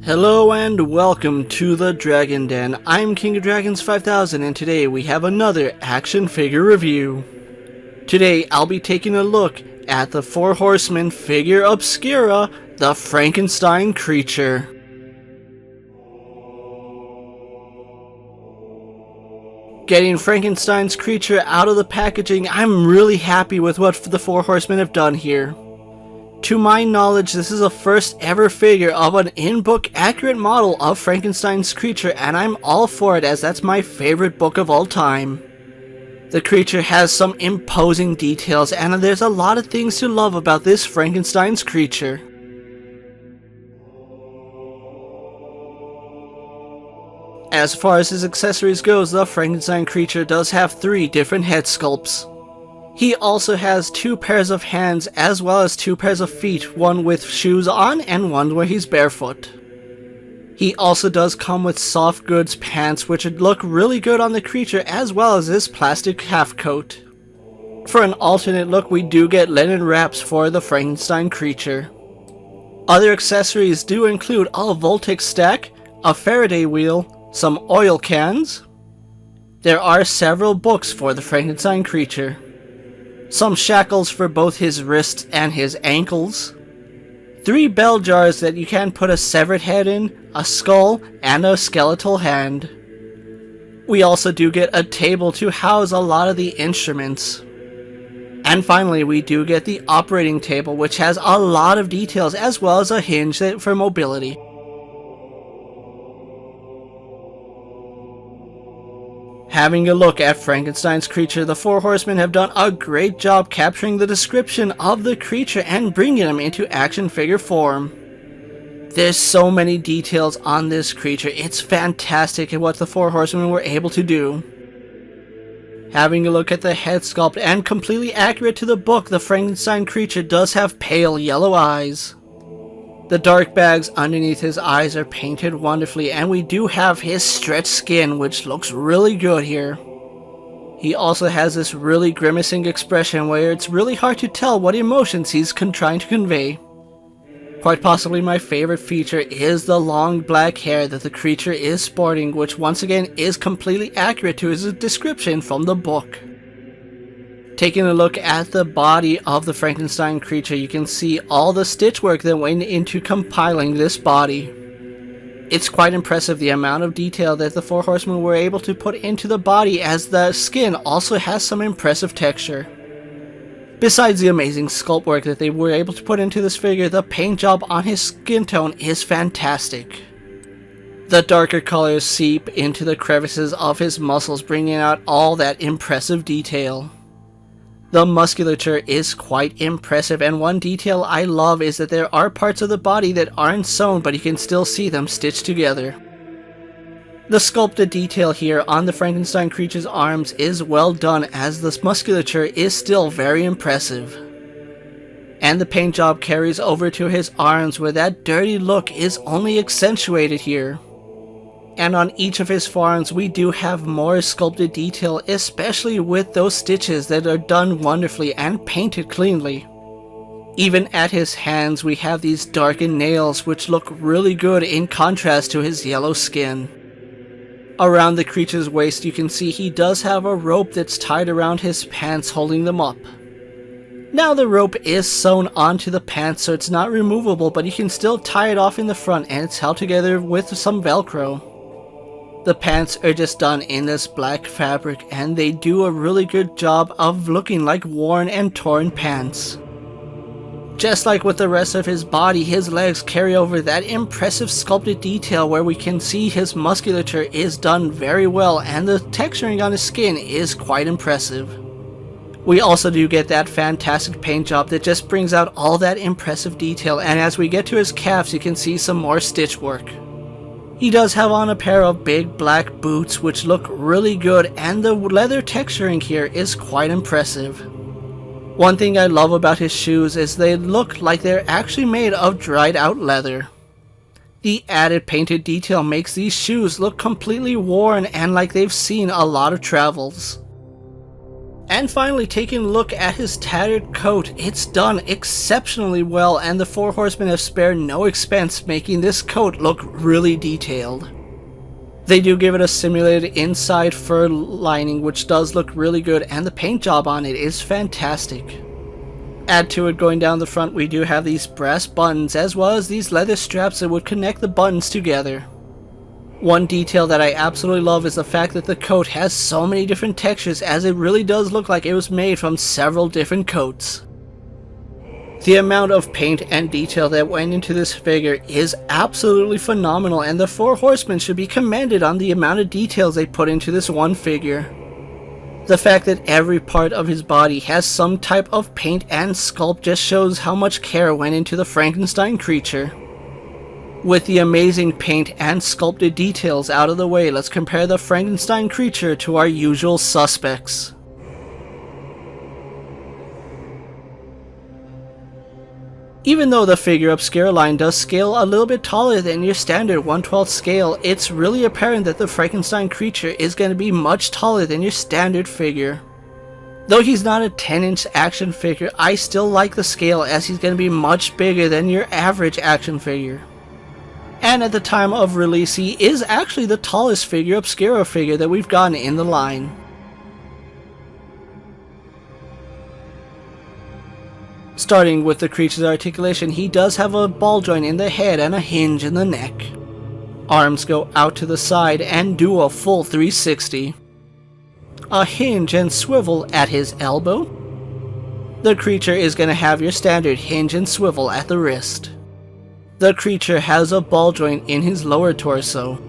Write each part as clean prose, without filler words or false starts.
Hello and welcome to the Dragon Den. I'm KingofDragons 5000 and today we have another action figure review. Today I'll be taking a look at the Four Horsemen Figura Obscura, the Frankenstein creature. Getting Frankenstein's creature out of the packaging, I'm really happy with what the Four Horsemen have done here. To my knowledge, this is the first ever figure of an in-book accurate model of Frankenstein's creature, and I'm all for it as that's my favorite book of all time. The creature has some imposing details, and there's a lot of things to love about this Frankenstein's creature. As far as his accessories goes, the Frankenstein creature does have 3 different head sculpts. He also has 2 pairs of hands as well as 2 pairs of feet, one with shoes on and one where he's barefoot. He also does come with soft goods pants which would look really good on the creature as well as his plastic half coat. For an alternate look, we do get linen wraps for the Frankenstein creature. Other accessories do include a Voltic stack, a Faraday wheel, some oil cans. There are several books for the Frankenstein creature. Some shackles for both his wrists and his ankles. 3 bell jars that you can put a severed head in, a skull, and a skeletal hand. We also do get a table to house a lot of the instruments. And finally, we do get the operating table, which has a lot of details as well as a hinge for mobility. Having a look at Frankenstein's creature, the Four Horsemen have done a great job capturing the description of the creature and bringing him into action figure form. There's so many details on this creature, it's fantastic at what the Four Horsemen were able to do. Having a look at the head sculpt, and completely accurate to the book, the Frankenstein creature does have pale yellow eyes. The dark bags underneath his eyes are painted wonderfully, and we do have his stretched skin, which looks really good here. He also has this really grimacing expression where it's really hard to tell what emotions he's trying to convey. Quite possibly my favorite feature is the long black hair that the creature is sporting, which once again is completely accurate to his description from the book. Taking a look at the body of the Frankenstein creature, you can see all the stitch work that went into compiling this body. It's quite impressive the amount of detail that the Four Horsemen were able to put into the body, as the skin also has some impressive texture. Besides the amazing sculpt work that they were able to put into this figure, the paint job on his skin tone is fantastic. The darker colors seep into the crevices of his muscles, bringing out all that impressive detail. The musculature is quite impressive, and one detail I love is that there are parts of the body that aren't sewn, but you can still see them stitched together. The sculpted detail here on the Frankenstein creature's arms is well done, as the musculature is still very impressive. And the paint job carries over to his arms, where that dirty look is only accentuated here. And on each of his forearms we do have more sculpted detail, especially with those stitches that are done wonderfully and painted cleanly. Even at his hands we have these darkened nails which look really good in contrast to his yellow skin. Around the creature's waist you can see he does have a rope that's tied around his pants holding them up. Now the rope is sewn onto the pants, so it's not removable, but you can still tie it off in the front, and it's held together with some Velcro. The pants are just done in this black fabric, and they do a really good job of looking like worn and torn pants. Just like with the rest of his body, his legs carry over that impressive sculpted detail where we can see his musculature is done very well, and the texturing on his skin is quite impressive. We also do get that fantastic paint job that just brings out all that impressive detail, and as we get to his calves you can see some more stitch work. He does have on a pair of big black boots which look really good, and the leather texturing here is quite impressive. One thing I love about his shoes is they look like they're actually made of dried out leather. The added painted detail makes these shoes look completely worn and like they've seen a lot of travels. And finally, taking a look at his tattered coat, it's done exceptionally well, and the Four Horsemen have spared no expense making this coat look really detailed. They do give it a simulated inside fur lining, which does look really good, and the paint job on it is fantastic. Add to it, going down the front, we do have these brass buttons, as well as these leather straps that would connect the buttons together. One detail that I absolutely love is the fact that the coat has so many different textures, as it really does look like it was made from several different coats. The amount of paint and detail that went into this figure is absolutely phenomenal, and the Four Horsemen should be commended on the amount of details they put into this one figure. The fact that every part of his body has some type of paint and sculpt just shows how much care went into the Frankenstein creature. With the amazing paint and sculpted details out of the way, let's compare the Frankenstein creature to our usual suspects. Even though the Figura Obscura line does scale a little bit taller than your standard 1/12 scale, it's really apparent that the Frankenstein creature is going to be much taller than your standard figure. Though he's not a 10-inch action figure, I still like the scale, as he's going to be much bigger than your average action figure. And at the time of release, he is actually the tallest Figura Obscura figure that we've gotten in the line. Starting with the creature's articulation, he does have a ball joint in the head and a hinge in the neck. Arms go out to the side and do a full 360. A hinge and swivel at his elbow. The creature is going to have your standard hinge and swivel at the wrist. The creature has a ball joint in his lower torso.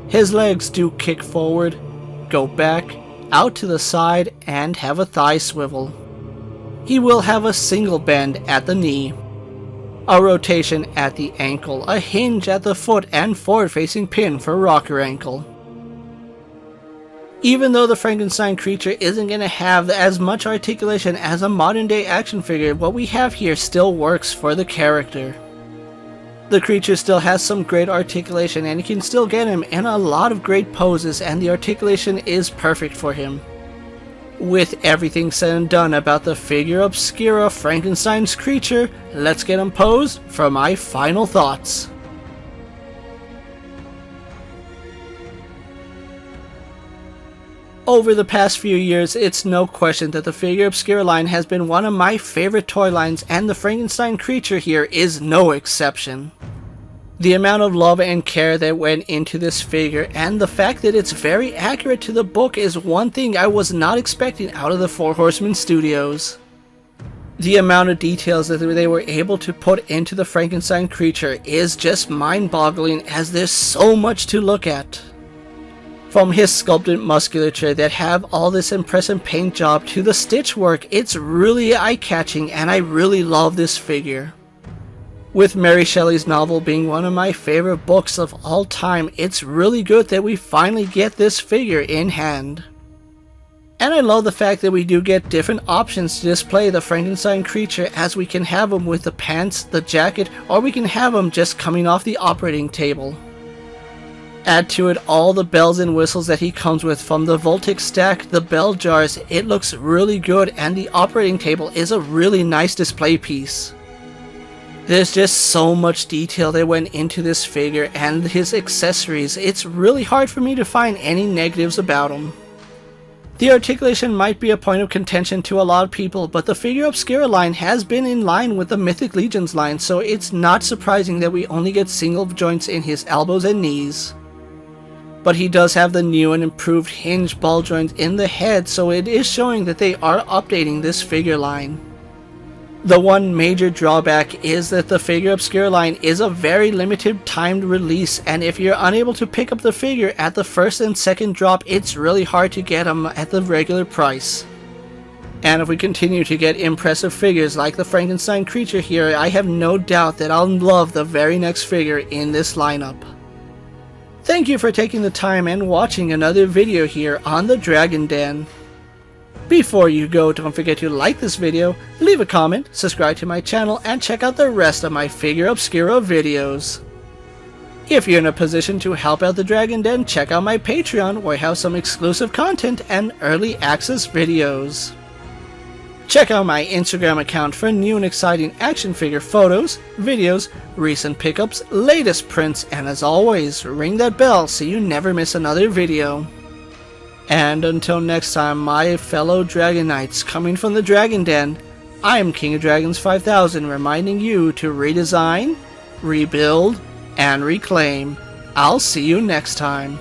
His legs do kick forward, go back, out to the side, and have a thigh swivel. He will have a single bend at the knee, a rotation at the ankle, a hinge at the foot, and forward-facing pin for rocker ankle. Even though the Frankenstein creature isn't going to have as much articulation as a modern-day action figure, what we have here still works for the character. The creature still has some great articulation, and you can still get him in a lot of great poses, and the articulation is perfect for him. With everything said and done about the Figura Obscura Frankenstein's creature, let's get him posed for my final thoughts. Over the past few years, it's no question that the Figura Obscura line has been one of my favorite toy lines, and the Frankenstein creature here is no exception. The amount of love and care that went into this figure, and the fact that it's very accurate to the book, is one thing I was not expecting out of the Four Horsemen Studios. The amount of details that they were able to put into the Frankenstein creature is just mind-boggling, as there's so much to look at. From his sculpted musculature that have all this impressive paint job to the stitch work, it's really eye-catching, and I really love this figure. With Mary Shelley's novel being one of my favorite books of all time, it's really good that we finally get this figure in hand. And I love the fact that we do get different options to display the Frankenstein creature, as we can have him with the pants, the jacket, or we can have him just coming off the operating table. Add to it all the bells and whistles that he comes with, from the Voltic stack, the bell jars. It looks really good, and the operating table is a really nice display piece. There's just so much detail that went into this figure and his accessories. It's really hard for me to find any negatives about him. The articulation might be a point of contention to a lot of people, but the Figura Obscura line has been in line with the Mythic Legions line, so it's not surprising that we only get single joints in his elbows and knees. But he does have the new and improved hinge ball joint in the head, so it is showing that they are updating this figure line. The one major drawback is that the Figura Obscura line is a very limited timed release, and if you're unable to pick up the figure at the first and second drop, it's really hard to get them at the regular price. And if we continue to get impressive figures like the Frankenstein creature here, I have no doubt that I'll love the very next figure in this lineup. Thank you for taking the time and watching another video here on the Dragon Den. Before you go, don't forget to like this video, leave a comment, subscribe to my channel, and check out the rest of my Figura Obscura videos. If you're in a position to help out the Dragon Den, check out my Patreon where I have some exclusive content and early access videos. Check out my Instagram account for new and exciting action figure photos, videos, recent pickups, latest prints, and as always, ring that bell so you never miss another video. And until next time, my fellow Dragon Knights coming from the Dragon Den, I am King of Dragons 5000 reminding you to redesign, rebuild, and reclaim. I'll see you next time.